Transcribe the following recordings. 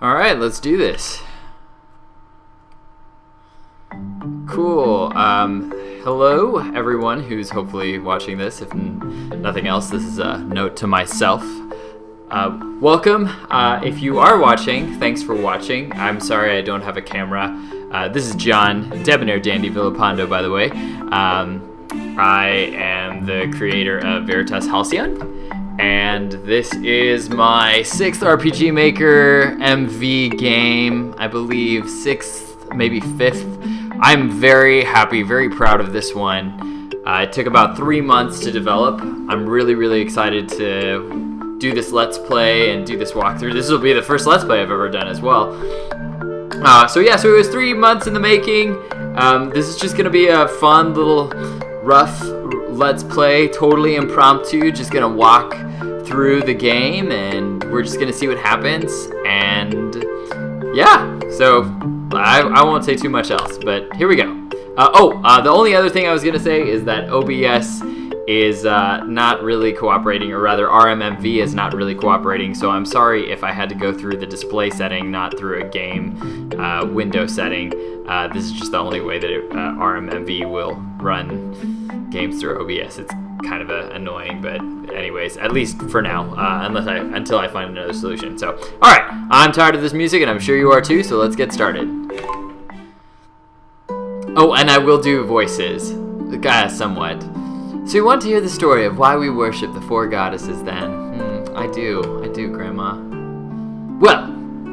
Alright, let's do this. Cool. Hello, everyone who's hopefully watching this. If nothing else, this is a note to myself. Welcome. If you are watching, thanks for watching. I'm sorry I don't have a camera. This is John, Debonair Dandy Villapando, by the way. I am the creator of Veritas Halcyon. And this is my 6th RPG Maker MV game, I believe 6th, maybe 5th. I'm very happy, very proud of this one. It took about 3 months to develop. I'm really excited to do this Let's Play and do this walkthrough. This will be the first Let's Play I've ever done as well. So it was 3 months in the making. This is just going to be a fun little rough Let's Play, totally impromptu, just going to walk through the game and we're just gonna see what happens. And yeah, so I won't say too much else, but here we go. The only other thing I was gonna say is that OBS is not really cooperating, or rather RMMV is not really cooperating, so I'm sorry if I had to go through the display setting, not through a game window setting. This is just the only way that RMMV will run games through OBS. It's kind of annoying, but anyways, at least for now, until I find another solution. So, alright, I'm tired of this music, and I'm sure you are too, so let's get started. Oh, and I will do voices, somewhat. So you want to hear the story of why we worship the 4 goddesses then? I do, Grandma. Well,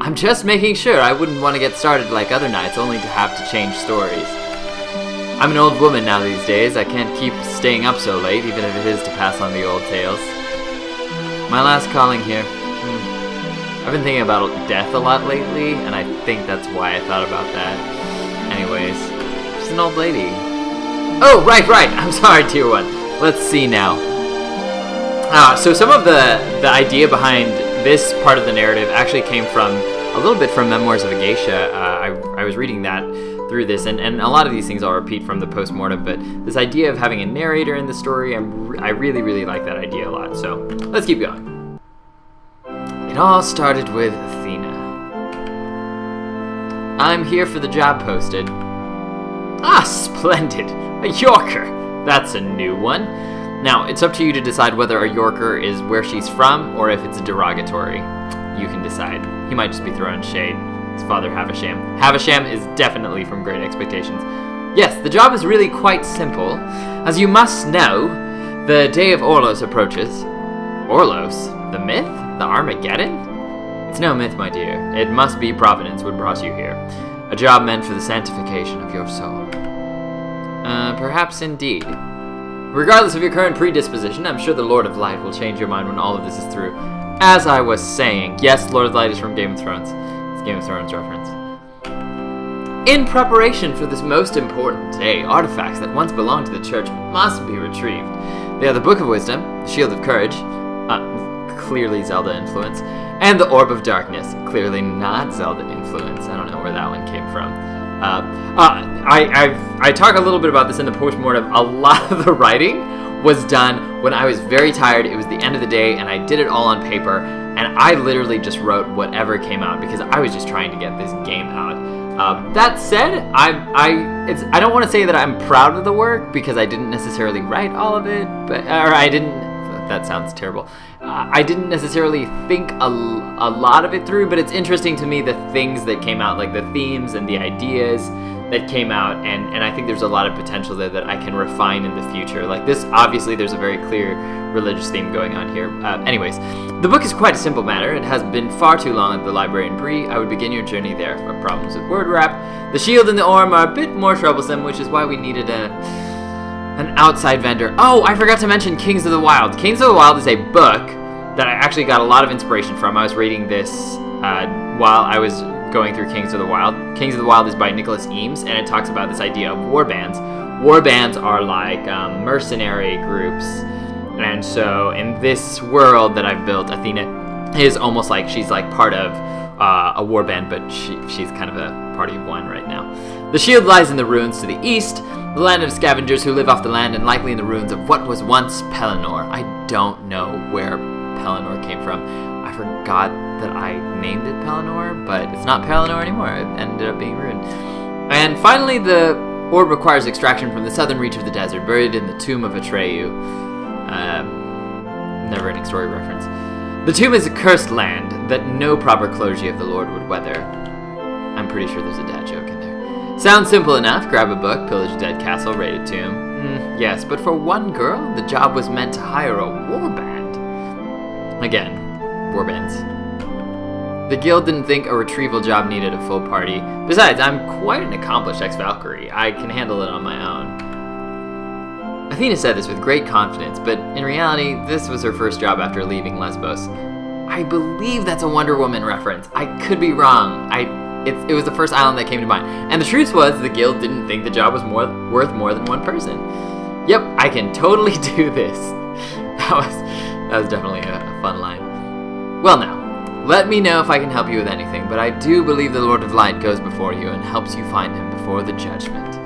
I'm just making sure I wouldn't want to get started like other nights only to have to change stories. I'm an old woman now these days. I can't keep staying up so late, even if it is to pass on the old tales. My last calling here. I've been thinking about death a lot lately, and I think that's why I thought about that. Anyways, she's an old lady. Oh, right. I'm sorry, Tier 1. Let's see now. So some of the idea behind this part of the narrative actually came from a little bit from Memoirs of a Geisha. I was reading that through this, and a lot of these things I'll repeat from the postmortem, but this idea of having a narrator in the story, I really like that idea a lot, so let's keep going. It all started with Athena. I'm here for the job posted. Ah, splendid! A Yorker! That's a new one. Now, it's up to you to decide whether a Yorker is where she's from, or if it's derogatory. You can decide. He might just be throwing shade. His father, Havisham. Havisham is definitely from Great Expectations. Yes, the job is really quite simple. As you must know, the day of Orlos approaches. Orlos? The myth? The Armageddon? It's no myth, my dear. It must be Providence what brought you here. A job meant for the sanctification of your soul. Perhaps indeed. Regardless of your current predisposition, I'm sure the Lord of Light will change your mind when all of this is through. As I was saying, yes, Lord of Light is from Game of Thrones. Game of Thrones reference. In preparation for this most important day, artifacts that once belonged to the church must be retrieved. They are the Book of Wisdom, the Shield of Courage, clearly Zelda influence, and the Orb of Darkness, clearly not Zelda influence. I don't know where that one came from. I talk a little bit about this in the postmortem. A lot of the writing was done when I was very tired. It was the end of the day, and I did it all on paper. And I literally just wrote whatever came out because I was just trying to get this game out. That said, I don't want to say that I'm proud of the work because I didn't necessarily write all of it, that sounds terrible. I didn't necessarily think a lot of it through, but it's interesting to me the things that came out, like the themes and the ideas that came out, and I think there's a lot of potential there that I can refine in the future. Like this, obviously there's a very clear religious theme going on here. Anyways, the book is quite a simple matter. It has been far too long at the library in Bree. I would begin your journey there. For problems with word wrap, the shield and the orm are a bit more troublesome, which is why we needed an outside vendor. Oh, I forgot to mention Kings of the Wild. Kings of the Wild is a book that I actually got a lot of inspiration from. I was reading this while I was going through Kings of the Wild. Kings of the Wild is by Nicholas Eames, and it talks about this idea of war bands. War bands are like mercenary groups, and so in this world that I've built, Athena is almost like she's like part of a war band, but she's kind of a party of one right now. The shield lies in the ruins to the east, the land of scavengers who live off the land and likely in the ruins of what was once Pelennor. I don't know where Pelennor came from. I forgot that I named it Pelennor, but it's not Pelennor anymore. It ended up being ruined. And finally, the orb requires extraction from the southern reach of the desert, buried in the tomb of Atreyu. Never-ending story reference. The tomb is a cursed land that no proper clergy of the Lord would weather. I'm pretty sure there's a dad joke in there. Sounds simple enough. Grab a book, pillage a dead castle, raid a tomb. Yes, but for one girl, the job was meant to hire a warband. Again, warbands. The guild didn't think a retrieval job needed a full party. Besides, I'm quite an accomplished ex-Valkyrie. I can handle it on my own. Athena said this with great confidence, but in reality, this was her first job after leaving Lesbos. I believe that's a Wonder Woman reference. I could be wrong. It was the first island that came to mind. And the truth was, the guild didn't think the job was worth more than one person. Yep, I can totally do this. That was definitely a fun line. Well now, let me know if I can help you with anything, but I do believe the Lord of Light goes before you and helps you find him before the judgment.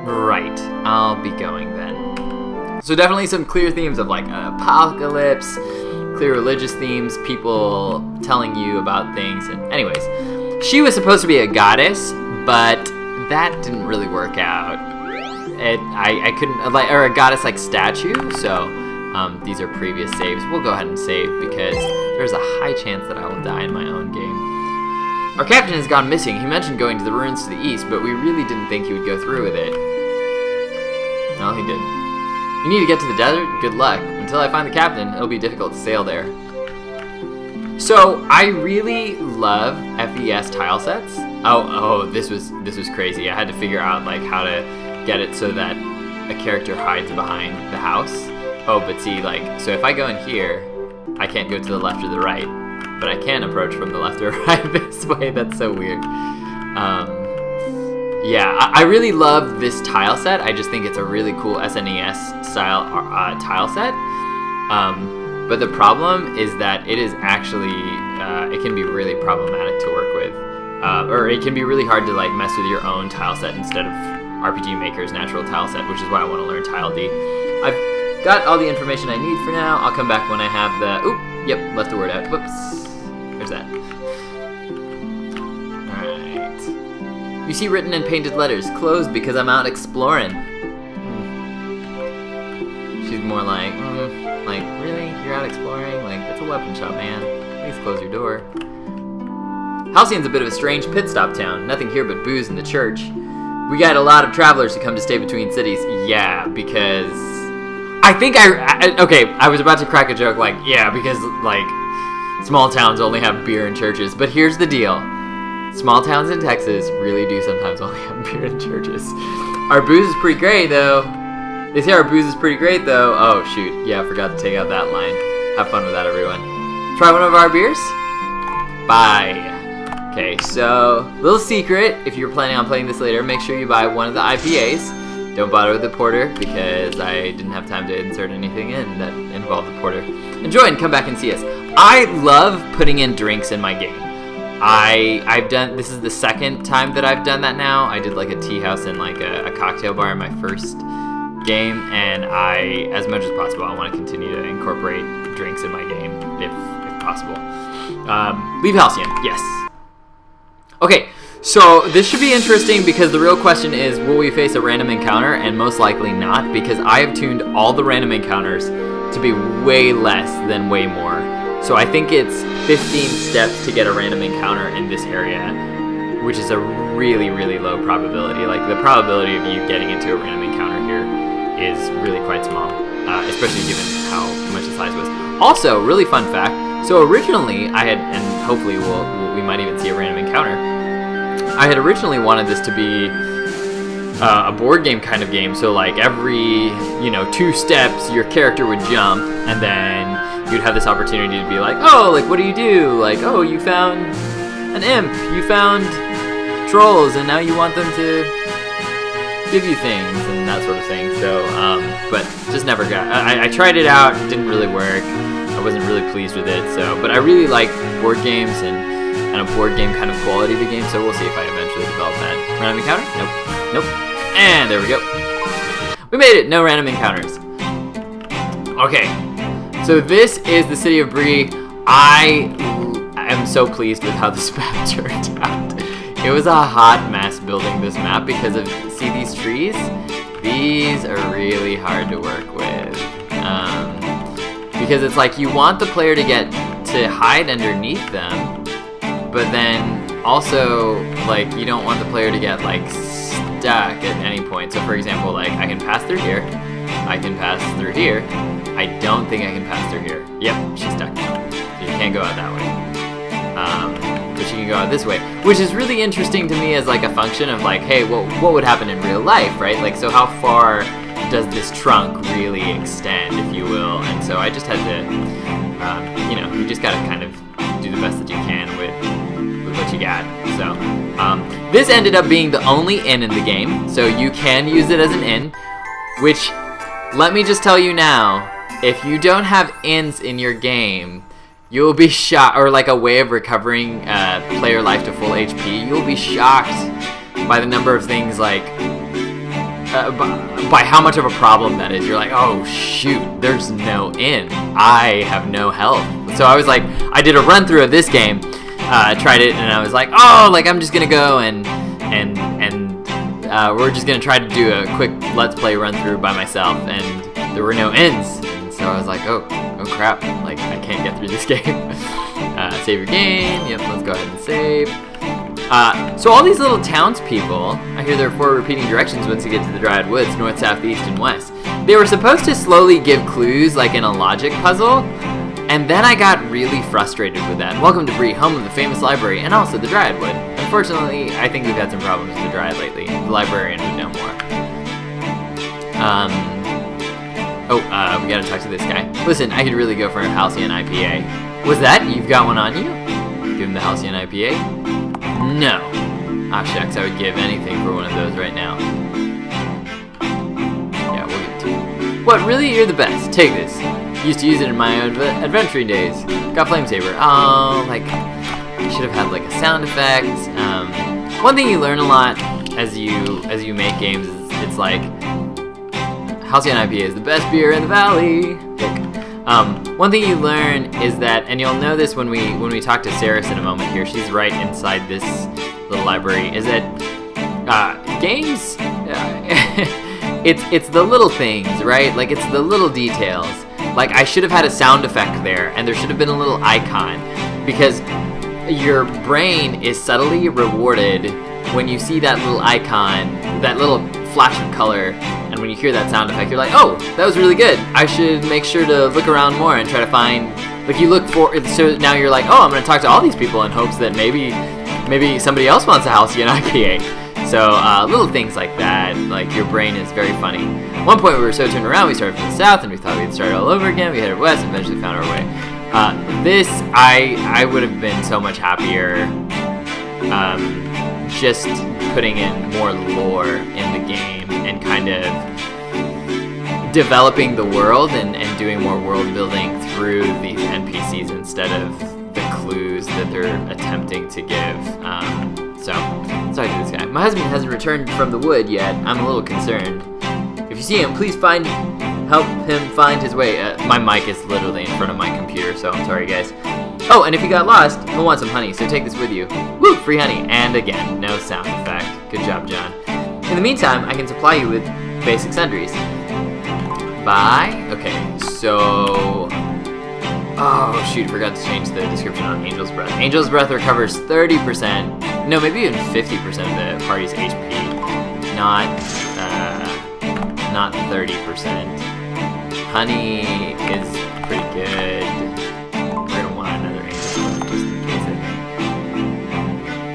Right, I'll be going then. So definitely some clear themes of like apocalypse, clear religious themes, people telling you about things, and anyways. She was supposed to be a goddess, but that didn't really work out. I couldn't, or a goddess like statue, so these are previous saves. We'll go ahead and save because there's a high chance that I will die in my own game. Our captain has gone missing. He mentioned going to the ruins to the east, but we really didn't think he would go through with it. No, he did. You need to get to the desert? Good luck. Until I find the captain, it'll be difficult to sail there. So, I really love FES tile sets. Oh, this was crazy. I had to figure out like how to get it so that a character hides behind the house. Oh, but see, like, so if I go in here, I can't go to the left or the right, but I can approach from the left or right this way. That's so weird. Yeah, I really love this tile set. I just think it's a really cool SNES style tile set. But the problem is that it is actually, it can be really problematic to work with. Or it can be really hard to like mess with your own tile set instead of RPG Maker's natural tile set, which is why I want to learn Tile D. I've got all the information I need for now. I'll come back when I have the, yep, left the word out. Whoops, there's that. Alright. You see written and painted letters, closed because I'm out exploring. She's more like, really? You're out exploring? Like, it's a weapon shop, man. Please close your door. Halcyon's a bit of a strange pit stop town. Nothing here but booze and the church. We got a lot of travelers who come to stay between cities. Yeah, because... I think I was about to crack a joke like, yeah, because, like, small towns only have beer and churches. But here's the deal. Small towns in Texas really do sometimes only have beer and churches. Our booze is pretty great, though. They say our booze is pretty great, though. Oh, shoot. Yeah, I forgot to take out that line. Have fun with that, everyone. Try one of our beers? Bye. Okay, so, little secret. If you're planning on playing this later, make sure you buy one of the IPAs. Don't bother with the porter, because I didn't have time to insert anything in that involved the porter. Enjoy and come back and see us. I love putting in drinks in my game. This is the second time that I've done that now. I did like a tea house and like a cocktail bar in my first game, and as much as possible, I want to continue to incorporate drinks in my game, if possible. Leave Halcyon, yes. Okay, so this should be interesting because the real question is, will we face a random encounter? And most likely not, because I have tuned all the random encounters to be way less than way more. So I think it's 15 steps to get a random encounter in this area, which is a really, really low probability. Like, the probability of you getting into a random encounter here is really quite small, especially given how much the size was. Also, really fun fact, so originally I had, and hopefully we might even see a random encounter, I had originally wanted this to be a board game kind of game, so like every, 2 steps your character would jump, and then you'd have this opportunity to be like, oh, like, what do you do? Like, oh, you found an imp, you found trolls, and now you want them to give you things, and that sort of thing. So, but just never got, I tried it out, it didn't really work, I wasn't really pleased with it, so, but I really like board games, and a board game kind of quality of the game, so we'll see if I eventually develop that. Random encounter? Nope. And there we go. We made it, no random encounters. Okay, so this is the city of Bree. I'm so pleased with how this map turned out. It was a hot mess building this map because of, see these trees? These are really hard to work with. Because it's like you want the player to get to hide underneath them, but then also like you don't want the player to get like stuck at any point. So for example, like I can pass through here, I can pass through here. I don't think I can pass through here. Yep, she's stuck now. So you can't go out that way. But you can go out this way, which is really interesting to me as like a function of like, hey, what would happen in real life, right? Like, so how far does this trunk really extend, if you will? And so I just had to, you just gotta kind of do the best that you can with what you got. So this ended up being the only inn in the game, so you can use it as an inn, which, let me just tell you now, if you don't have inns in your game, you'll be shocked, or like a way of recovering player life to full HP, you'll be shocked by the number of things like, by how much of a problem that is. You're like, oh shoot, there's no inn. I have no health. So I was like, I did a run through of this game, tried it, and I was like, oh, like I'm just gonna go and we're just gonna try to do a quick let's play run through by myself, and there were no inns. And so I was like, oh crap, like I can't get through this game. Save your game. Yep, let's go ahead and save. So all these little townspeople, I hear there are 4 repeating directions once you get to the Dryad Woods, north, south, east, and west. They were supposed to slowly give clues like in a logic puzzle, and then I got really frustrated with that. Welcome to Bree, home of the famous library, and also the Dryad Wood. Unfortunately, I think we've had some problems with the Dryad lately. The librarian would know more. We gotta talk to this guy. Listen, I could really go for a Halcyon IPA. Was that? You've got one on you? Give him the Halcyon IPA? No. Ah, shucks, I would give anything for one of those right now. Yeah, we'll give it to you. What, really? You're the best. Take this. Used to use it in my own adventuring days. Got flame saber. Oh, like, I should have had like a sound effect. One thing you learn a lot as you make games is it's like, Halcyon IPA is the best beer in the valley. One thing you learn is that, and you'll know this when we talk to Saris in a moment here, she's right inside this little library, is that games, it's the little things, right? Like, it's the little details. Like, I should have had a sound effect there, and there should have been a little icon, because your brain is subtly rewarded when you see that little icon, that little flash of color, and when you hear that sound effect, you're like, oh, that was really good. I should make sure to look around more and try to find, like, you look for, so now you're like, oh, I'm going to talk to all these people in hopes that maybe somebody else wants a Halcyon IPA. So little things like that, like your brain is very funny. At one point we were so turned around, we started from the south and we thought we'd start all over again. We headed west and eventually found our way. I would have been so much happier just putting in more lore in the game and kind of developing the world and doing more world building through these NPCs instead of the clues that they're attempting to give. So I do this guy. My husband hasn't returned from the wood yet. I'm a little concerned. If you see him, please help him find his way. My mic is literally in front of my computer, so I'm sorry, guys. Oh, and if you got lost, he'll want some honey, so take this with you. Woo, free honey. And again, no sound effect. Good job, John. In the meantime, I can supply you with basic sundries. Bye. Okay, so... Oh, shoot, forgot to change the description on Angel's Breath. Angel's Breath recovers 30%, no, maybe even 50% of the party's HP. Not 30%. Honey is pretty good. We're gonna want another Angel's Breath just in case, I think.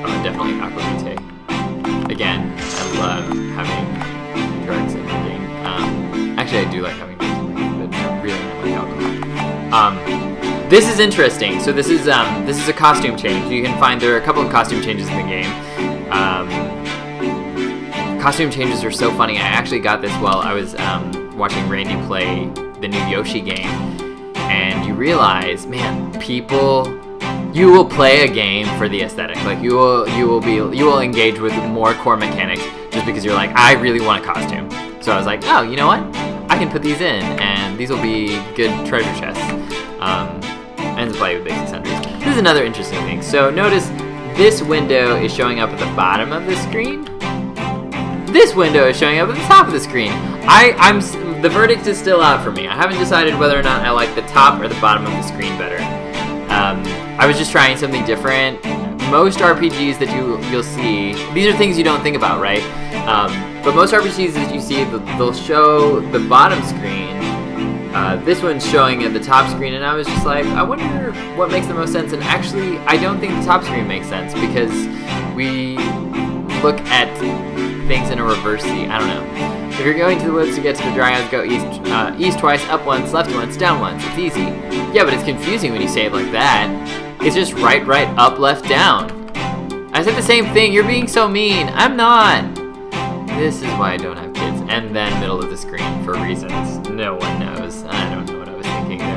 Oh, definitely Aquavite. Again, I love having drugs in the game. Actually, I do like having drugs in the game, but I really don't like alcohol. This is interesting. So this is a costume change. You can find there are a couple of costume changes in the game. Costume changes are so funny. I actually got this while I was watching Randy play the new Yoshi game, and you realize, man, you will play a game for the aesthetic. Like you will engage with more core mechanics just because you're like, I really want a costume. So I was like, oh, you know what? I can put these in, and these will be good treasure chests. And to play with basic sundries. This is another interesting thing. So notice this window is showing up at the bottom of the screen. This window is showing up at the top of the screen. The verdict is still out for me. I haven't decided whether or not I like the top or the bottom of the screen better. I was just trying something different. Most RPGs that you'll see, these are things you don't think about, right? But most RPGs that you see, they'll show the bottom screen. This one's showing at the top screen, and I was just like, I wonder what makes the most sense. And actually, I don't think the top screen makes sense because we look at things in a reverse-y. I don't know. If you're going to the woods to get to the Dryads, go east twice, up once, left once, down once. It's easy. Yeah, but it's confusing when you say it like that. It's just right, up, left, down. I said the same thing. You're being so mean. I'm not. This is why I don't have kids. And then middle of the screen for reasons no one knows. I don't know what I was thinking there.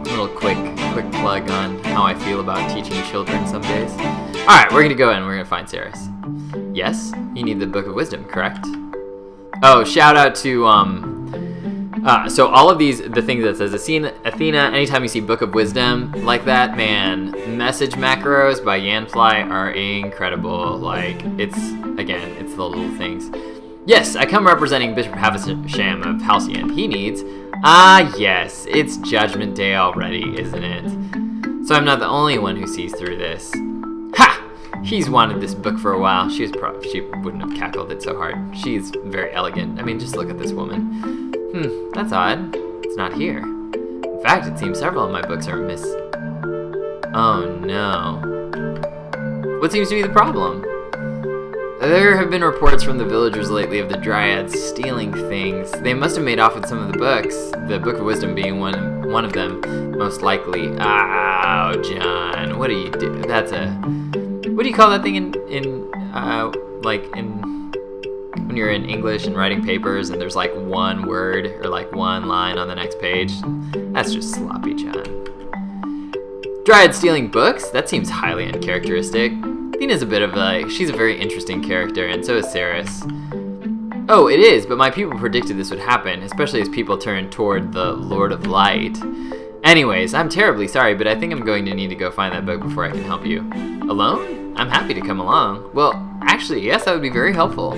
Little quick plug on how I feel about teaching children some days. All right, we're gonna go in. We're gonna find Ceres. Yes, you need the Book of Wisdom, correct? Oh, shout out to so all of these, the things that says Athena, anytime you see Book of Wisdom like that, man, message macros by Yanfly are incredible. Like, it's the little things. Yes, I come representing Bishop Havisham of Halcyon. He needs, yes, it's Judgment Day already, isn't it? So I'm not the only one who sees through this. Ha! He's wanted this book for a while. She wouldn't have cackled it so hard. She's very elegant. I mean, just look at this woman. That's odd. It's not here. In fact, it seems several of my books are miss. Oh no. What seems to be the problem? There have been reports from the villagers lately of the Dryads stealing things. They must have made off with some of the books, the Book of Wisdom being one of them, most likely. Ow, John, what do you do? What do you call that thing when you're in English and writing papers and there's like one word or like one line on the next page? That's just sloppy, John. Dryad stealing books? That seems highly uncharacteristic. Athena's she's a very interesting character, and so is Ceres. Oh, it is, but my people predicted this would happen, especially as people turn toward the Lord of Light. Anyways, I'm terribly sorry, but I think I'm going to need to go find that book before I can help you. Alone? I'm happy to come along. Well, actually, yes, that would be very helpful.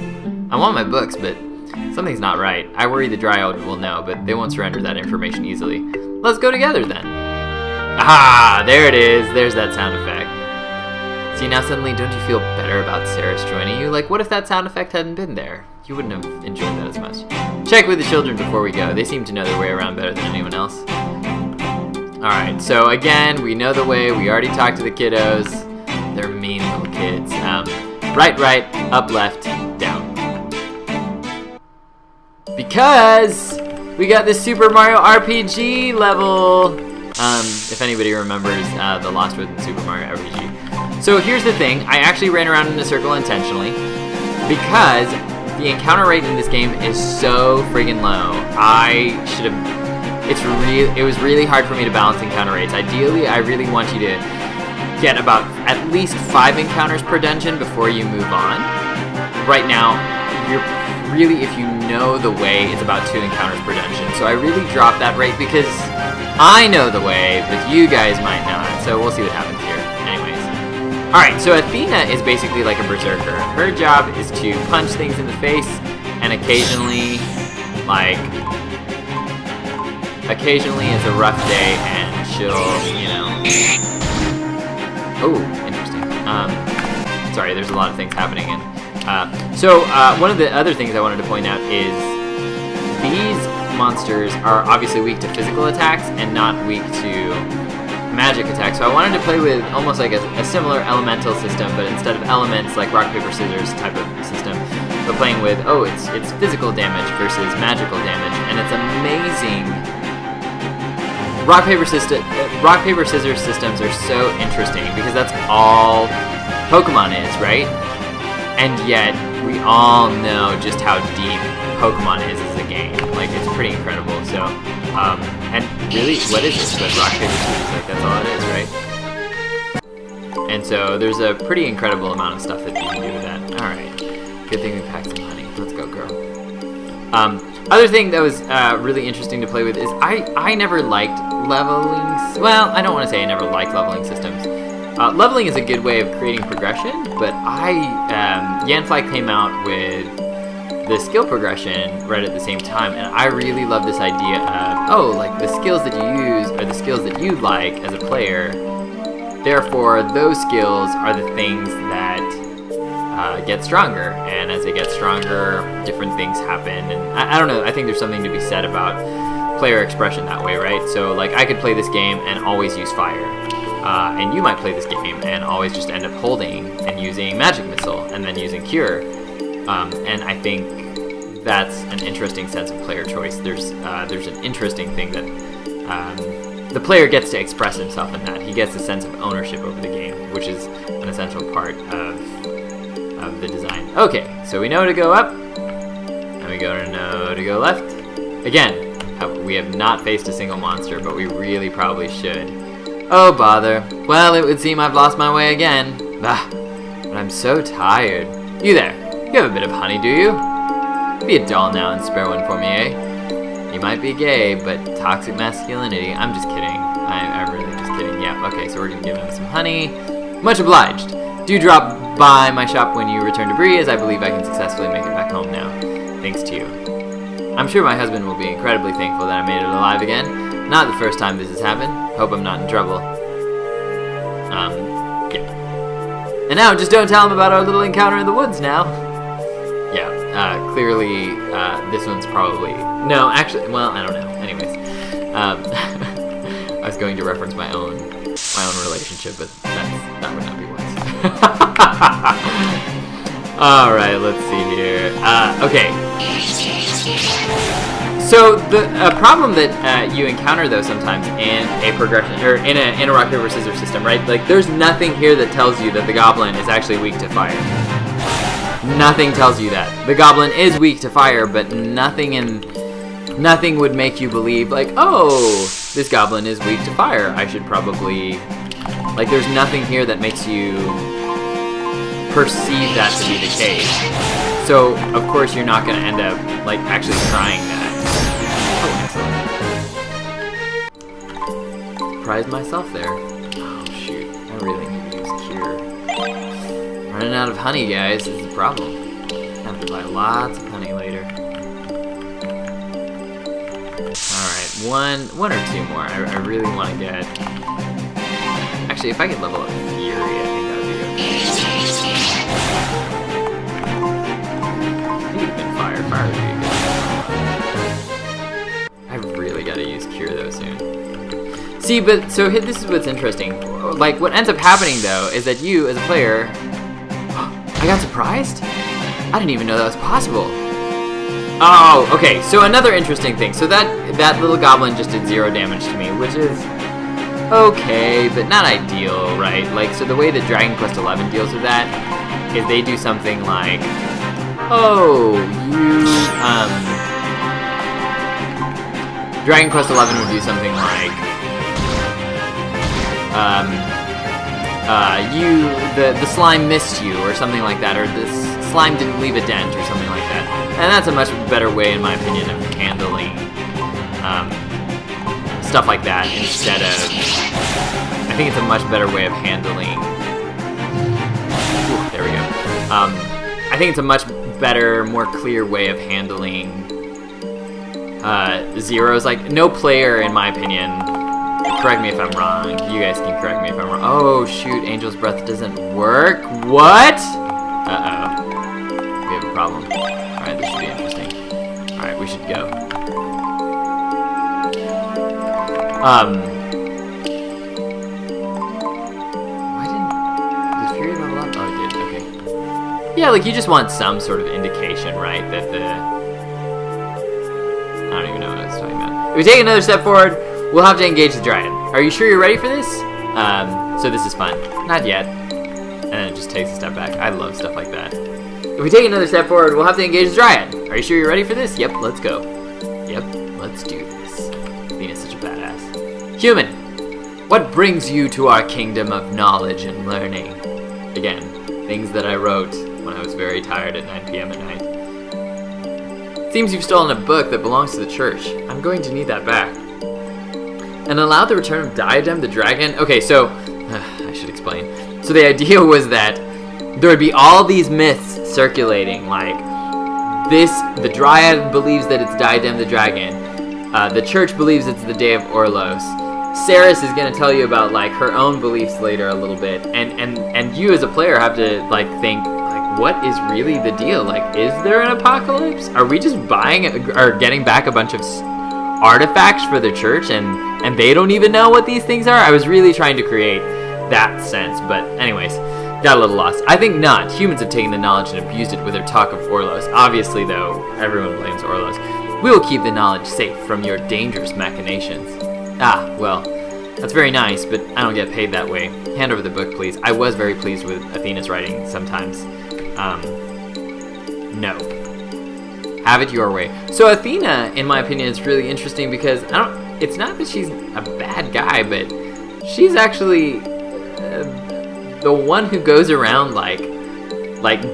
I want my books, but something's not right. I worry the Dryad will know, but they won't surrender that information easily. Let's go together, then. Aha! There it is. There's that sound effect. See, now suddenly, don't you feel better about Ceres joining you? Like, what if that sound effect hadn't been there? You wouldn't have enjoyed that as much. Check with the children before we go. They seem to know their way around better than anyone else. Alright, so again, we know the way. We already talked to the kiddos. They're mean little kids. Right, up, left, down. Because we got this Super Mario RPG level. If anybody remembers the Lost Woods in Super Mario RPG. So here's the thing, I actually ran around in a circle intentionally because the encounter rate in this game is so friggin' low. It was really hard for me to balance encounter rates. Ideally, I really want you to get about at least 5 encounters per dungeon before you move on. Right now, if you know the way, it's about 2 encounters per dungeon. So I really dropped that rate because I know the way, but you guys might not. So we'll see what happens here. Anyways. Alright, so Athena is basically like a berserker. Her job is to punch things in the face, and occasionally it's a rough day, and she'll, Oh, interesting. Sorry, there's a lot of things happening. One of the other things I wanted to point out is these monsters are obviously weak to physical attacks and not weak to magic attacks. So I wanted to play with almost like a similar elemental system, but instead of elements like rock, paper, scissors type of system, but playing with, it's physical damage versus magical damage, and it's amazing. Rock, paper, scissors systems are so interesting because that's all Pokemon is, right? And yet, we all know just how deep Pokemon is as a game. Like, it's pretty incredible. So, and really, what is it? But rock, paper, scissors, like, that's all it is, right? And so, there's a pretty incredible amount of stuff that you can do with that. Alright. Good thing we packed some honey. Let's go, girl. Other thing that was really interesting to play with is I never liked leveling. Well, I don't want to say I never liked leveling systems. Leveling is a good way of creating progression, but Yanfly came out with the skill progression right at the same time, and I really love this idea of, like the skills that you use are the skills that you like as a player. Therefore, those skills are the things that get stronger, and as they get stronger, different things happen. And I don't know, I think there's something to be said about player expression that way, right? So like I could play this game and always use fire, and you might play this game and always just end up holding and using magic missile and then using cure, and I think that's an interesting sense of player choice. There's an interesting thing that the player gets to express himself in that. He gets a sense of ownership over the game, which is an essential part of the design. Okay, so we know to go up, and we know to go left. Again, we have not faced a single monster, but we really probably should. Oh, bother. Well, it would seem I've lost my way again. But I'm so tired. You there, you have a bit of honey, do you? Be a doll now and spare one for me, eh? You might be gay, but toxic masculinity. I'm just kidding. I'm really just kidding. Yeah, okay, so we're gonna give him some honey. Much obliged. Do drop by my shop when you return to Bree, as I believe I can successfully make it back home now. Thanks to you. I'm sure my husband will be incredibly thankful that I made it alive again. Not the first time this has happened. Hope I'm not in trouble. Yeah. And now, just don't tell him about our little encounter in the woods now. Yeah, clearly, this one's probably... No, actually, well, I don't know. Anyways, I was going to reference my own relationship, but that would not be wise. All right, let's see here. Okay. So the problem that you encounter though sometimes in a progression or in a rock paper scissors system, right? Like there's nothing here that tells you that the goblin is actually weak to fire. Nothing tells you that. The goblin is weak to fire, but nothing would make you believe like, oh, this goblin is weak to fire. I should probably, like, there's nothing here that makes you perceive that to be the case. So of course you're not going to end up like actually trying that. Surprised myself there. Oh shoot, I really need to use cure. Running out of honey, guys, is the problem. I have to buy lots of honey later. Alright, one or two more. I really want to get... Actually, if I could level up Fury, I think that would be okay. Even fire would be good. I really gotta use cure though soon. See, but so this is what's interesting. Like, what ends up happening though is that you, as a player, I got surprised? I didn't even know that was possible. Oh, okay. So another interesting thing. So that little goblin just did 0 damage to me, which is okay, but not ideal, right? Like, so the way that Dragon Quest XI deals with that is they do something like, oh, you Dragon Quest XI would do something like, the slime missed you, or something like that, or this slime didn't leave a dent, or something like that. And that's a much better way, in my opinion, of handling stuff like that instead of... I think it's a much better way of handling... Ooh, there we go. I think it's a much better, more clear way of handling zeros. Like, no player, in my opinion... Correct me if I'm wrong. You guys can correct me if I'm wrong. Oh, shoot. Angel's Breath doesn't work? What? Uh-oh. We have a problem. Alright, this should be interesting. Alright, we should go. Why did Fury level up? Oh, it did. Okay. Yeah, like, you just want some sort of indication, right? That the... I don't even know what I was talking about. If we take another step forward... We'll have to engage the Dryad. Are you sure you're ready for this? So this is fun. Not yet. And then it just takes a step back. I love stuff like that. If we take another step forward, we'll have to engage the Dryad. Are you sure you're ready for this? Yep, let's go. Yep, let's do this. Venus is such a badass. Human, what brings you to our kingdom of knowledge and learning? Again, things that I wrote when I was very tired at 9 p.m. at night. Seems you've stolen a book that belongs to the church. I'm going to need that back. And allow the return of Diadem the dragon? Okay, so, I should explain. So the idea was that there would be all these myths circulating, like, the Dryad believes that it's Diadem the dragon. The church believes it's the Day of Orlos. Ceres is going to tell you about, like, her own beliefs later a little bit. And you as a player have to, like, think, like, what is really the deal? Like, is there an apocalypse? Are we just buying or getting back a bunch of artifacts for the church and they don't even know what these things are? I was really trying to create that sense, but anyways, got a little lost. I think not. Humans have taken the knowledge and abused it with their talk of Orlos. Obviously, though, everyone blames Orlos. We will keep the knowledge safe from your dangerous machinations. Ah, well, that's very nice, but I don't get paid that way. Hand over the book, please. I was very pleased with Athena's writing sometimes. No. Have it your way. So Athena, in my opinion, is really interesting because it's not that she's a bad guy, but she's actually the one who goes around like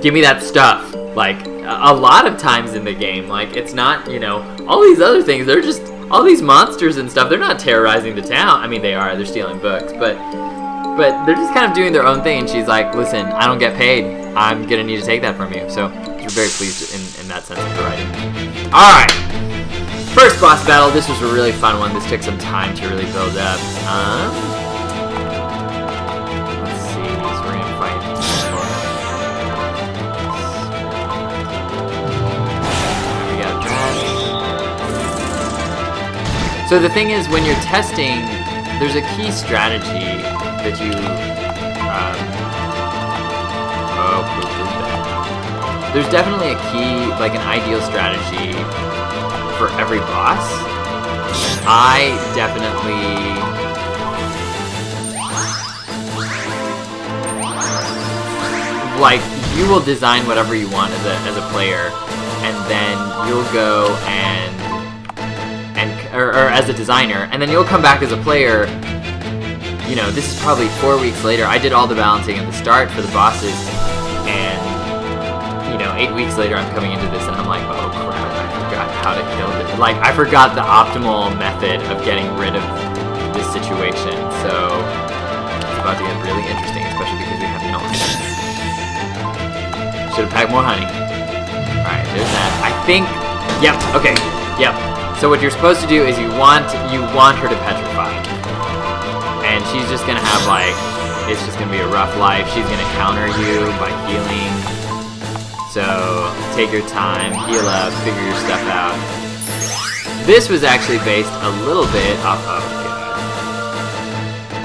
give me that stuff. Like a lot of times in the game, like it's not, all these other things, they're just all these monsters and stuff, they're not terrorizing the town. I mean, they're stealing books, but they're just kind of doing their own thing, and she's like, listen, I don't get paid. I'm gonna need to take that from you. So you're very pleased in that sense of the writing. Alright. First boss battle. This was a really fun one. This took some time to really build up. Let's see. So we're gonna fight. We got that. So the thing is, when you're testing, there's a key strategy that you there's definitely a key, like an ideal strategy for every boss. I definitely like, you will design whatever you want as a player, and then you'll go or as a designer, and then you'll come back as a player. This is probably 4 weeks later. I did all the balancing at the start for the bosses, and 8 weeks later I'm coming into this and I'm like, oh crap, I forgot how to kill it. Like, I forgot the optimal method of getting rid of this situation. So it's about to get really interesting, especially because we have no honey. Should have packed more honey. Alright, there's that. I think, yep, okay, yep. So what you're supposed to do is you want her to petrify. And she's just gonna have, like, it's just gonna be a rough life. She's gonna counter you by healing. So take your time, heal up, figure your stuff out. This was actually based a little bit off of,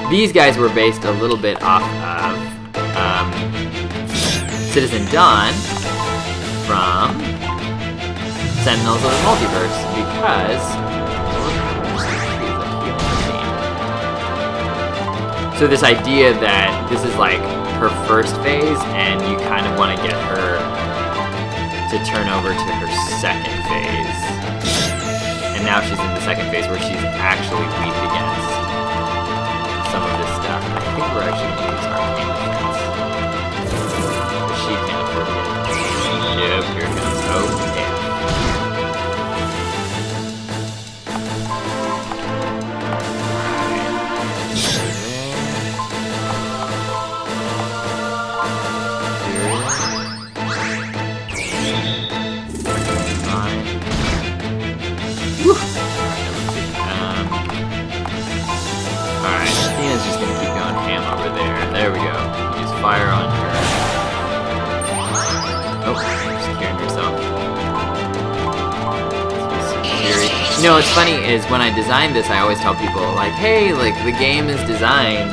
these guys were based a little bit off of Citizen Dawn from Sentinels of the Multiverse, because so this idea that this is like her first phase, and you kind of want to get her to turn over to her second phase. And now she's in the second phase where she's actually weak against some of this stuff. I think we're actually going to use Arcane Defense. But she can't afford to get it. Yep, here it comes. Oh, yeah. There we go. Use fire on her. Oh, you're securing yourself. What's funny is when I designed this, I always tell people, like, hey, like, the game is designed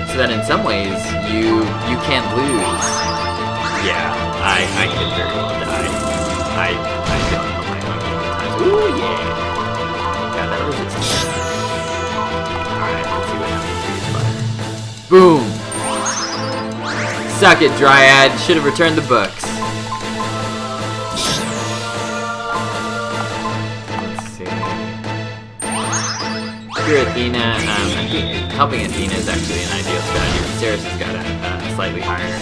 so that in some ways you can't lose. Yeah, I could very well die. I feel it on my own times. Ooh, yeah. Got that resistance. Alright, let's see what happens to these fire. Boom! Suck it, Dryad. Should have returned the books. Let's see. Here, Athena. I think helping Athena is actually an ideal strategy. Ceres has got a slightly higher.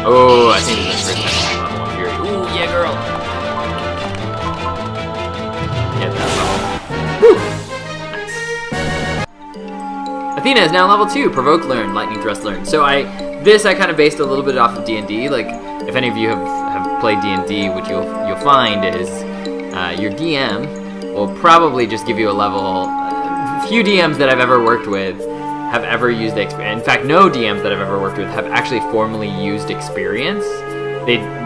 I think it's the first time level of Fury Ooh, yeah, girl. Get that level. Woo! Nice. Athena is now level 2. Provoke learn, lightning thrust learn. So I kind of based a little bit off of D&D. Like, if any of you have played D&D, what you'll find is your DM will probably just give you a level. Few DMs that I've ever worked with have ever used experience. In fact, no DMs that I've ever worked with have actually formally used experience.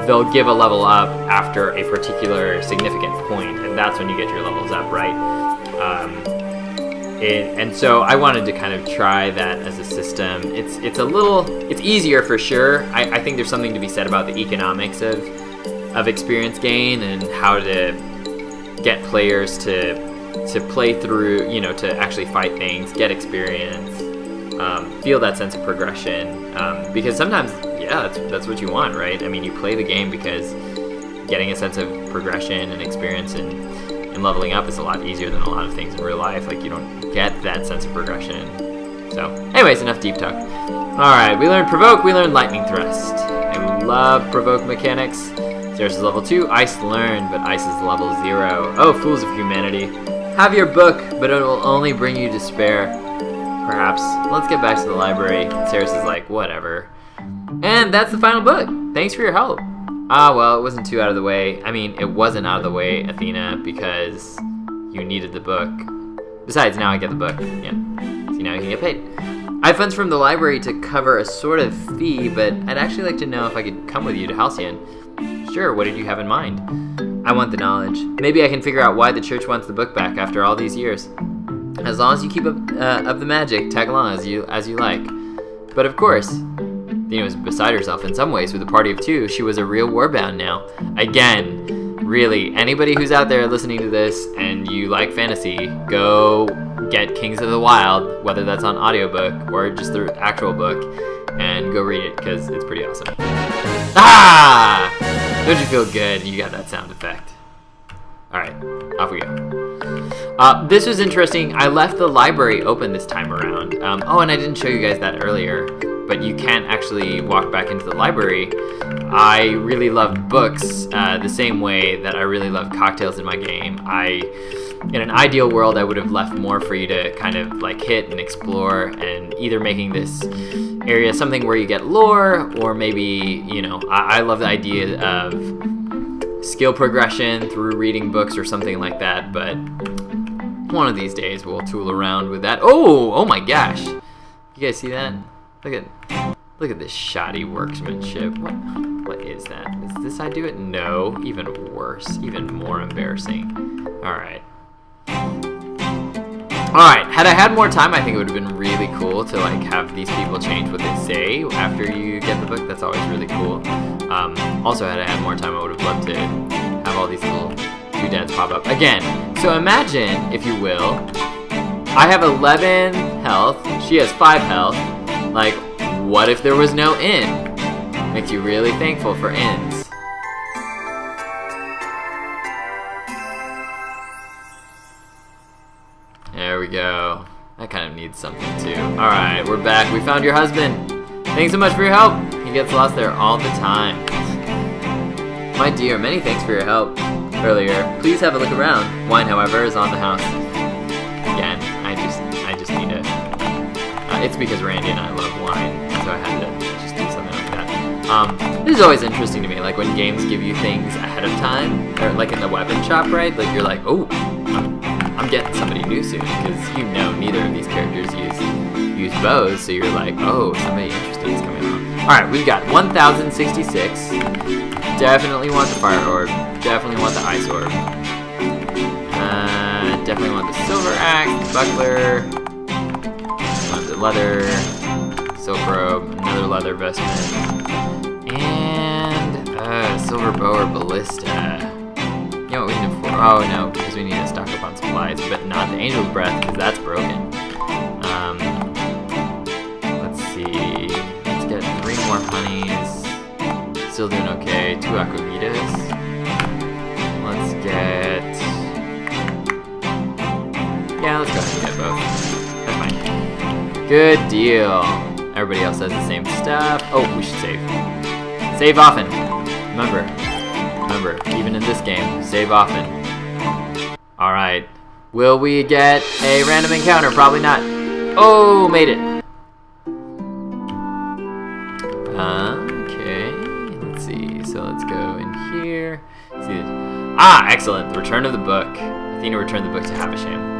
They'll give a level up after a particular significant point, and that's when you get your levels up, right? And so I wanted to kind of try that as a system. It's easier for sure. I think there's something to be said about the economics of experience gain and how to get players to play through, to actually fight things, get experience, feel that sense of progression. Because sometimes, yeah, that's what you want, right? I mean, you play the game because getting a sense of progression and experience and leveling up is a lot easier than a lot of things in real life. Like, you don't get that sense of progression. So, anyways, enough deep talk. Alright, we learned Provoke, we learned Lightning Thrust. I love Provoke mechanics. Ceres is level 2, Ice learned, but Ice is level 0. Oh, Fools of Humanity. Have your book, but it will only bring you despair. Perhaps. Let's get back to the library. Ceres is like, whatever. And that's the final book. Thanks for your help. Well, it wasn't too out of the way. I mean, it wasn't out of the way, Athena, because you needed the book. Besides, now I get the book. Yeah. See, now you can get paid. I have funds from the library to cover a sort of fee, but I'd actually like to know if I could come with you to Halcyon. Sure, what did you have in mind? I want the knowledge. Maybe I can figure out why the church wants the book back after all these years. As long as you keep up the magic, tag along as you like. But of course, Athena was beside herself in some ways with a party of 2. She was a real warbound now. Again, really, anybody who's out there listening to this and you like fantasy, go get Kings of the Wild, whether that's on audiobook or just the actual book, and go read it because it's pretty awesome. Ah! Don't you feel good? You got that sound effect. Alright, off we go. This was interesting. I left the library open this time around. And I didn't show you guys that earlier, but you can't actually walk back into the library. I really loved books the same way that I really love cocktails in my game. In an ideal world, I would have left more for you to kind of like hit and explore, and either making this area something where you get lore, or maybe, I love the idea of skill progression through reading books or something like that, but one of these days we'll tool around with that. Oh my gosh. You guys see that? Look at this shoddy workmanship. What is that? Is this how I do it? No, even worse, even more embarrassing. Alright, had I had more time, I think it would have been really cool to like have these people change what they say after you get the book. That's always really cool. Also, had I had more time, I would have loved to have all these little doodads pop up. Again, so imagine, if you will, I have 11 health, she has 5 health. Like, what if there was no inn? Makes you really thankful for inns. There we go. That kind of needs something too. Alright, we're back. We found your husband. Thanks so much for your help. He gets lost there all the time. My dear, many thanks for your help earlier. Please have a look around. Wine, however, is on the house. Again, I just need to... it's because Randy and I love wine, so I had to just do something like that. This is always interesting to me, like when games give you things ahead of time, or like in the weapon shop, right? Like you're like, oh, I'm getting somebody new soon, because neither of these characters use bows, so you're like, oh, somebody interesting is coming along. Alright, we've got 1066. Definitely want the fire orb. Definitely want the ice orb. Definitely want the silver axe, the buckler, want the leather, silk robe, another leather vestment, and silver bow or ballista. You know what we need it for? Oh no, because we need to stock up on supplies, but not the angel's breath, because that's broken. Let's see. Let's get 3 more honeys. Still doing okay. 2 aquavitas. Let's get... yeah, let's go ahead and get both. That's fine. Good deal. Everybody else has the same stuff. Oh, we should save. Save often. Remember, Remember, even in this game, save often. Alright. Will we get a random encounter? Probably not. Oh, made it. Okay. Let's see. So let's go in here. See. Excellent. The return of the book. Athena returned the book to Havisham.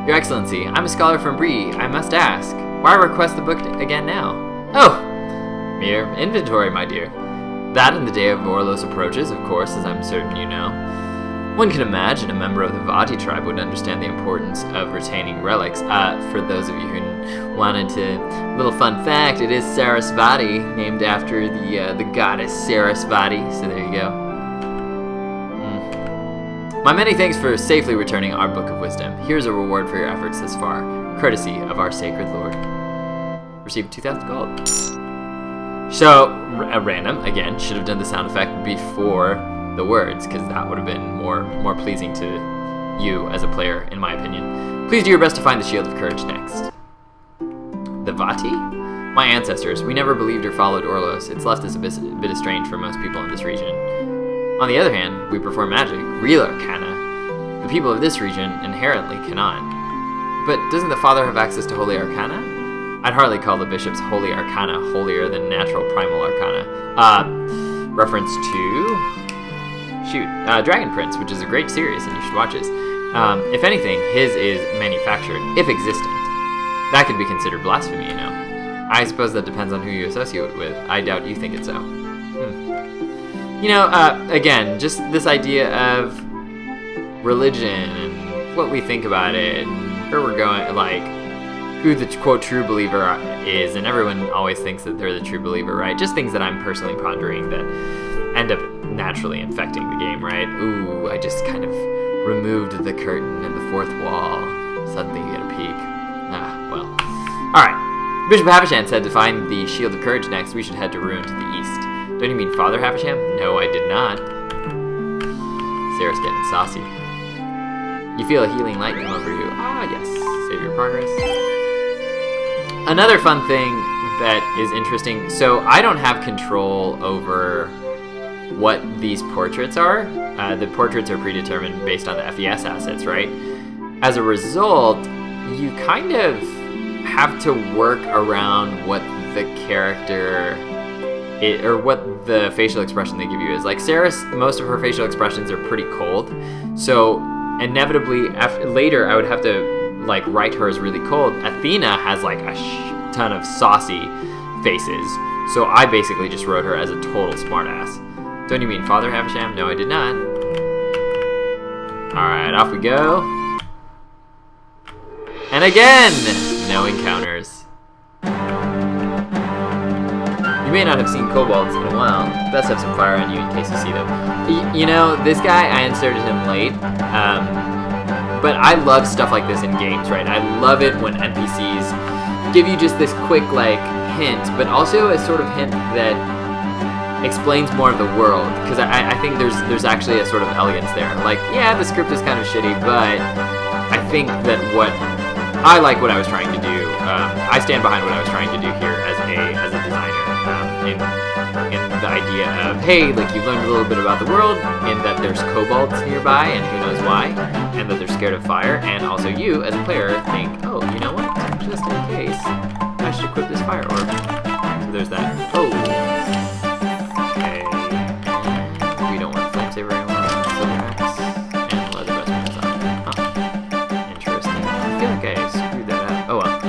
Your Excellency, I'm a scholar from Bree. I must ask, why request the book again now? Oh, mere inventory, my dear. That and the day of Orlos approaches, of course, as I'm certain you know. One can imagine a member of the Vati tribe would understand the importance of retaining relics. For those of you who wanted to, little fun fact, it is Sarasvati, named after the goddess Sarasvati, so there you go. My many thanks for safely returning our Book of Wisdom. Here's a reward for your efforts thus far, courtesy of our sacred lord. Receive 2,000 gold. So, random, again, should have done the sound effect before the words, because that would have been more pleasing to you as a player, in my opinion. Please do your best to find the Shield of Courage next. The Vati? My ancestors, we never believed or followed Orlos. It's left us a bit estranged from most people in this region. On the other hand, we perform magic, real arcana. The people of this region inherently cannot. But doesn't the Father have access to holy arcana? I'd hardly call the bishop's holy arcana holier than natural primal arcana. Reference to... Dragon Prince, which is a great series, and you should watch it. If anything, his is manufactured, if existent. That could be considered blasphemy, you know. I suppose that depends on who you associate it with. I doubt you think it so. You know, again, just this idea of religion and what we think about it and where we're going, like, who the quote true believer is, and everyone always thinks that they're the true believer, right? Just things that I'm personally pondering that end up naturally infecting the game, right? Ooh, I just kind of removed the curtain and the fourth wall. Suddenly you get a peek. Well. Alright. Bishop Havisham said to find the Shield of Courage next, we should head to Ruin to the east. Don't you mean Father Havisham? No, I did not. Sarah's getting saucy. You feel a healing light come over you. Yes. Save your progress. Another fun thing that is interesting, so I don't have control over what these portraits are. The portraits are predetermined based on the FES assets, right? As a result, you kind of have to work around what the character or what the facial expression they give you is. Like Sarah's, most of her facial expressions are pretty cold, so inevitably later I would have to like write her as really cold. Athena has like a ton of saucy faces, so I basically just wrote her as a total smartass. Don't you mean Father Havisham? No, I did not. Alright, off we go. And again, no encounters. You may not have seen kobolds in a while. Best have some fire on you in case you see them. You know, this guy, I inserted him late. But I love stuff like this in games, right? I love it when NPCs give you just this quick, like, hint, but also a sort of hint that explains more of the world, because I think there's actually a sort of elegance there. Like, yeah, the script is kind of shitty, but I think that I like what I was trying to do. I stand behind what I was trying to do here as a designer. In the idea of, hey, like, you've learned a little bit about the world, in that there's kobolds nearby, and who knows why, and that they're scared of fire, and also you, as a player, think, oh, you know what, just in case, I should equip this fire orb. So there's that. Oh. Okay. We don't want flame saver anymore. Silver axe. And leather vestments on. Huh. Interesting. I feel like I screwed that up. Oh well.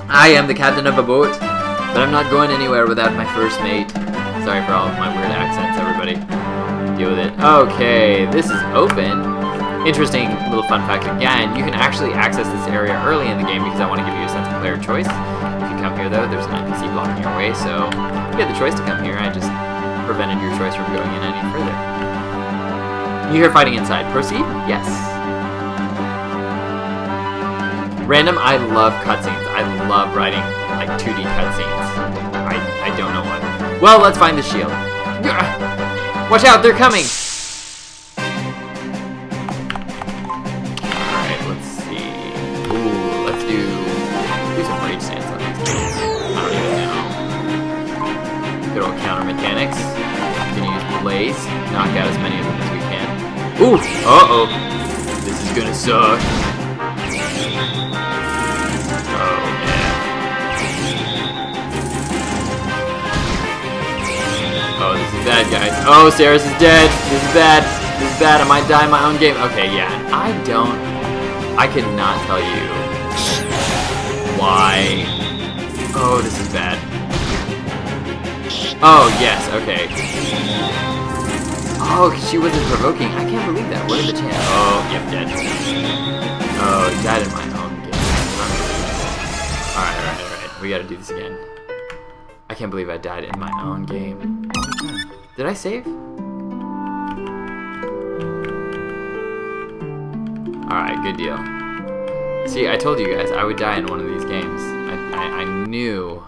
I am the captain of a boat, but I'm not going anywhere without my first mate. Sorry for all of my weird accents, everybody. Deal with it. Okay, this is open. Interesting little fun fact again, you can actually access this area early in the game because I want to give you a sense of player choice. If you come here though, there's an NPC blocking your way, so you had the choice to come here. I just prevented your choice from going in any further. You hear fighting inside. Proceed? Yes. Random, I love cutscenes. I love writing like 2D cutscenes. I don't know why. Well, let's find the shield. Watch out, they're coming! Alright, let's see. Ooh, let's do some rage stance on these things. I don't even know. Good old counter mechanics. I'm gonna use blaze. Knock out as many of them as we can. Ooh! Uh-oh. This is gonna suck. Oh, yeah. Oh, this is bad, guys. Oh, Ceres is dead. This is bad. This is bad. I might die in my own game. Okay, yeah. I could not tell you why. Oh, this is bad. Oh, yes, okay. Oh, because she wasn't provoking. I can't believe that. What are the chances? Oh, yep, dead. Oh, he died in my own game. Alright. We gotta do this again. I can't believe I died in my own game. Did I save? Alright, good deal. See, I told you guys I would die in one of these games. I knew.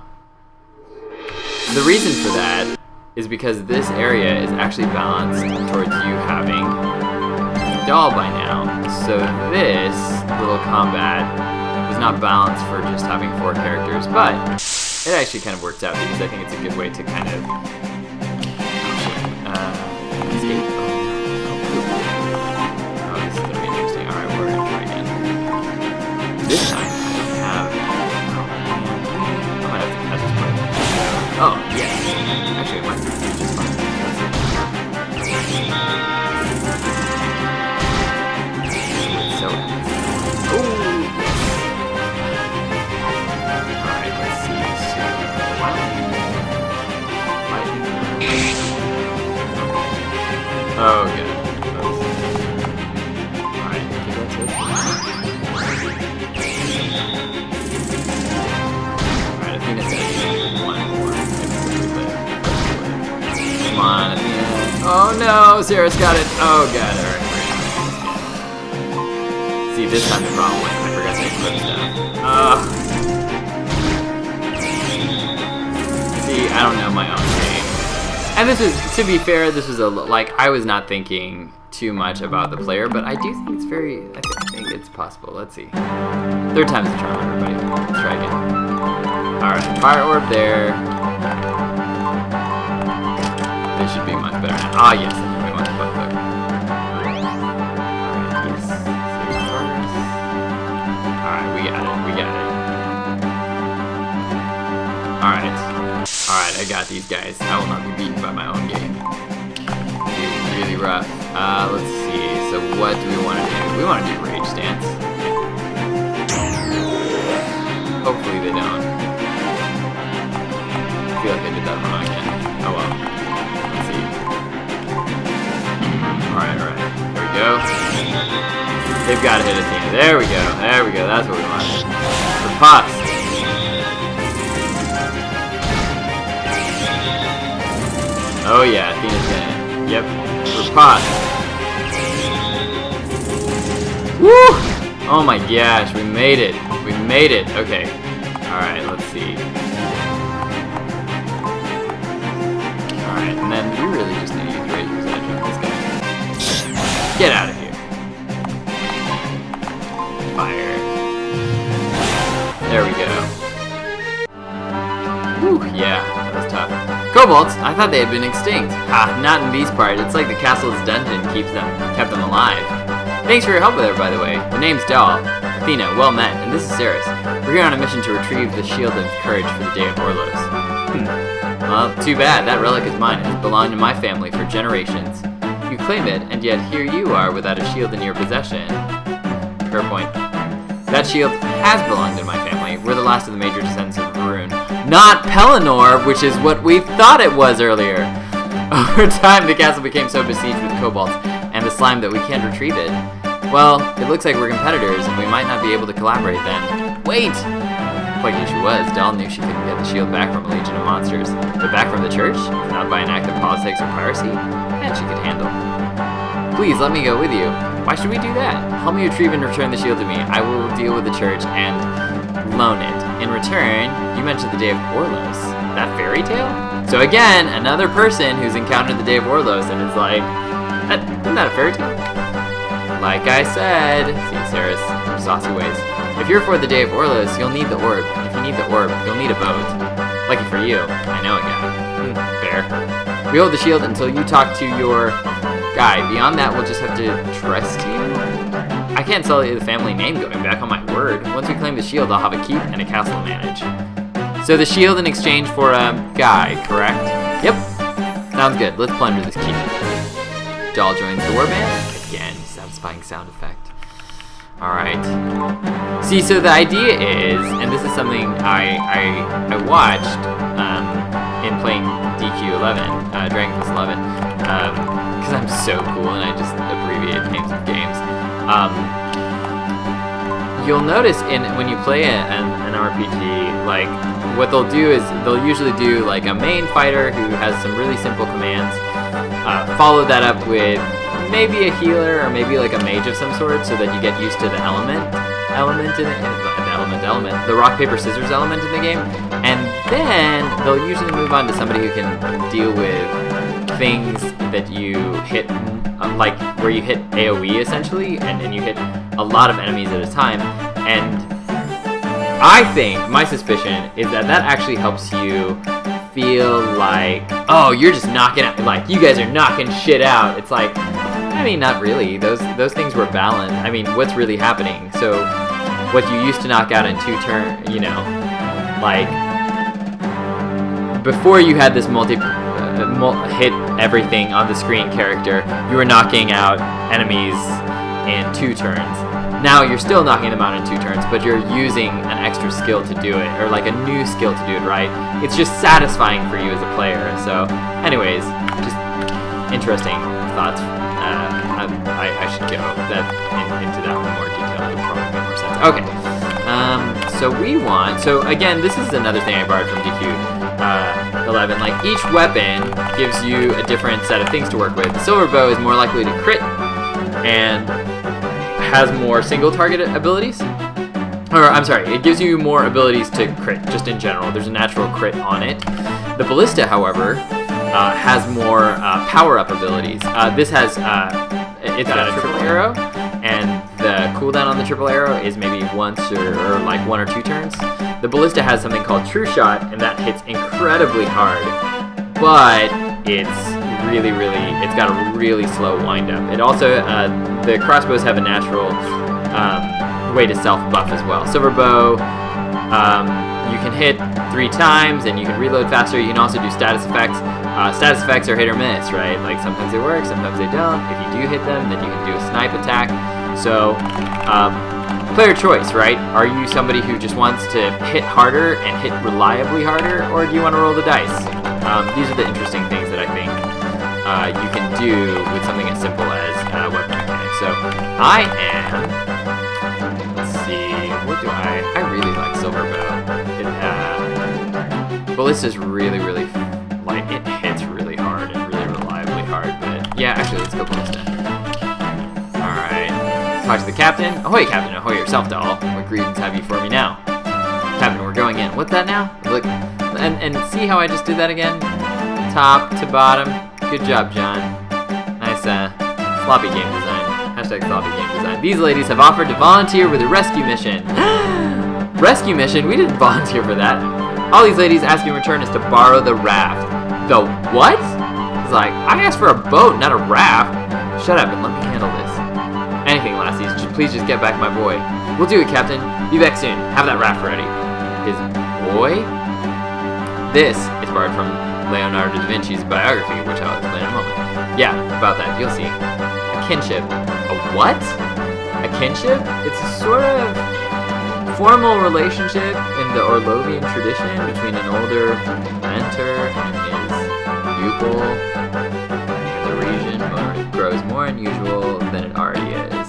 The reason for that is because this area is actually balanced towards you having a doll by now. So this little combat was not balanced for just having 4 characters, but it actually kind of works out because I think it's a good way to kind of escape. Oh, this is going to be interesting. Alright, we're going to try again. This time, I don't have... I might have to catch this part. Oh, yes. Actually, it might be just fine. So epic. Ooh! Alright, let's see. Oh, good. Alright, I think that's it. Alright, Athena said one more. Come on, Athena. Oh no, Ceres got it. Oh god, alright. See, this time the wrong way. I forgot to equip stuff. See, I don't know my own game. And this is, to be fair, this was I was not thinking too much about the player, but I do think it's I think it's possible. Let's see. 3rd time's the charm, everybody. Let's try again. Alright, fire orb there. This should be much better now. Ah, yes, I think we want to both hook. Alright, we got it. Alright, I got these guys. I will not be beaten by my own game. It's really rough. Let's see. So what do we want to do? We want to do Rage Stance. Hopefully they don't. I feel like I did that wrong again. Oh well. Let's see. Alright. There we go. They've got to hit Athena. There we go. That's what we want. Riposte. Oh yeah, Athena's in it. Yep. Riposte. Woo! Oh my gosh, we made it. Okay. Alright, let's see. Alright, and then we really just need to use Razor's Edge on this guy. Get out of here. Fire. There we go. Whew, yeah, that was tough. Kobolds? I thought they had been extinct. Ha, not in these parts. It's like the castle's dungeon kept them alive. Thanks for your help with her, by the way. The name's Doll. Athena, well met, and this is Ceres. We're here on a mission to retrieve the Shield of Courage for the Day of Orlos. Well, too bad. That relic is mine. It has belonged to my family for generations. You claim it, and yet here you are without a shield in your possession. Fair point. That shield has belonged to my family. We're the last of the major descendants of Varun. Not Pelennor, which is what we thought it was earlier. Over time, the castle became so besieged with kobolds and the slime that we can't retrieve it. Well, it looks like we're competitors, and we might not be able to collaborate then. Wait! Quite knew she was. Doll knew she couldn't get the shield back from a legion of monsters. But back from the church? If not by an act of politics or piracy? That she could handle. Please, let me go with you. Why should we do that? Help me retrieve and return the shield to me. I will deal with the church and loan it. In return, you mentioned the Day of Orlos. That fairy tale? So again, another person who's encountered the Day of Orlos and is like, isn't that a fairy tale? Like I said, see Ceres, her saucy ways. If you're for the Day of Orlos, you'll need the orb. If you need the orb, you'll need a boat. Lucky for you, I know a guy. Fair. We hold the shield until you talk to your guy. Beyond that, we'll just have to trust you. I can't tell you the family name going back on my word. Once we claim the shield, I'll have a keep and a castle to manage. So the shield in exchange for a guy, correct? Yep. Sounds good. Let's plunder this keep. Doll joins the warband. Again, satisfying sound effect. Alright. See, so the idea is, and this is something I watched in playing DQ11, Dragon Quest 11, because I'm so cool and I just abbreviate names of games. You'll notice when you play an RPG, like, what they'll do is they'll usually do like a main fighter who has some really simple commands, follow that up with maybe a healer or maybe like a mage of some sort, so that you get used to the the rock paper scissors element in the game, and then they'll usually move on to somebody who can deal with things that you hit, like where you hit AoE essentially, and you hit a lot of enemies at a time. And I think, my suspicion is that actually helps you feel like, oh, you're just knocking out, like, you guys are knocking shit out. It's like, I mean, not really. Those things were balanced. I mean, what's really happening? So, what you used to knock out in 2 turns, you know, like, before you had this hit everything on the screen character, you were knocking out enemies in 2 turns. Now you're still knocking them out in 2 turns, but you're using an extra skill to do it, or like a new skill to do it, right? It's just satisfying for you as a player. So, anyways, just interesting thoughts. I should go into that in more detail. It would probably make more sense. Okay. So again, this is another thing I borrowed from DQ 11. Like, each weapon gives you a different set of things to work with. The silver bow is more likely to crit and has more single target abilities. Or, I'm sorry, it gives you more abilities to crit, just in general. There's a natural crit on it. The ballista, however, has more power-up abilities. This has, it's got a triple arrow, and the cooldown on the triple arrow is maybe once or like 1 or 2 turns. The ballista has something called True Shot, and that hits incredibly hard, but it's it's got a really slow wind-up. It also, the crossbows have a natural way to self-buff as well. Silver bow, you can hit 3 times, and you can reload faster. You can also do status effects. Status effects are hit or miss, right? Like, sometimes they work, sometimes they don't. If you do hit them, then you can do a snipe attack. So, player choice, right? Are you somebody who just wants to hit harder and hit reliably harder, or do you want to roll the dice? These are the interesting things that I think you can do with something as simple as weapon mechanics. So, I am, let's see, what do I really like silver bow. Ballista's really, like, it hits really hard and really reliably hard, but yeah, actually, let's go ballista. Alright, talk to the captain. Ahoy, Captain, ahoy yourself, doll. What greetings have you for me now? Captain, we're going in. What's that now? Look, and see how I just did that again? Top to bottom. Good job, John. Nice, sloppy game design. Hashtag sloppy game design. These ladies have offered to volunteer with a rescue mission. Rescue mission? We didn't volunteer for that. All these ladies ask in return is to borrow the raft. The what? It's like, I asked for a boat, not a raft. Shut up and let me handle this. Anything, lassies. Please just get back my boy. We'll do it, Captain. Be back soon. Have that raft ready. His boy? This is borrowed from Leonardo da Vinci's biography, which I'll explain in a moment. Yeah, about that. You'll see. A kinship. A what? A kinship? It's a sort of formal relationship in the Orlovian tradition between an older mentor and his pupil in the region where it grows more unusual than it already is.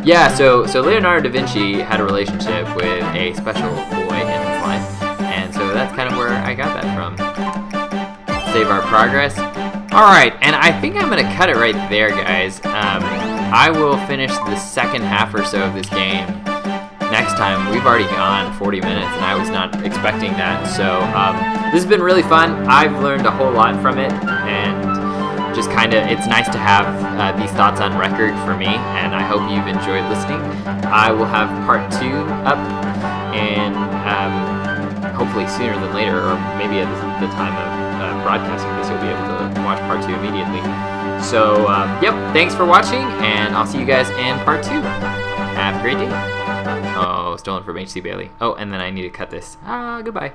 Yeah, so Leonardo da Vinci had a relationship with a special boy in his life, and so that's kind of where I got that from. Save our progress. Alright, and I think I'm going to cut it right there, guys. I will finish the second half or so of this game next time. We've already gone 40 minutes, and I was not expecting that. So this has been really fun. I've learned a whole lot from it, and just kind of, it's nice to have these thoughts on record for me, and I hope you've enjoyed listening. I will have part 2 up, and hopefully sooner than later, or maybe at the time of broadcasting this, you'll be able to watch part 2 immediately. So, yep, thanks for watching, and I'll see you guys in part 2. Have a great day. Oh, stolen from H.C. Bailey. Oh, and then I need to cut this. Goodbye.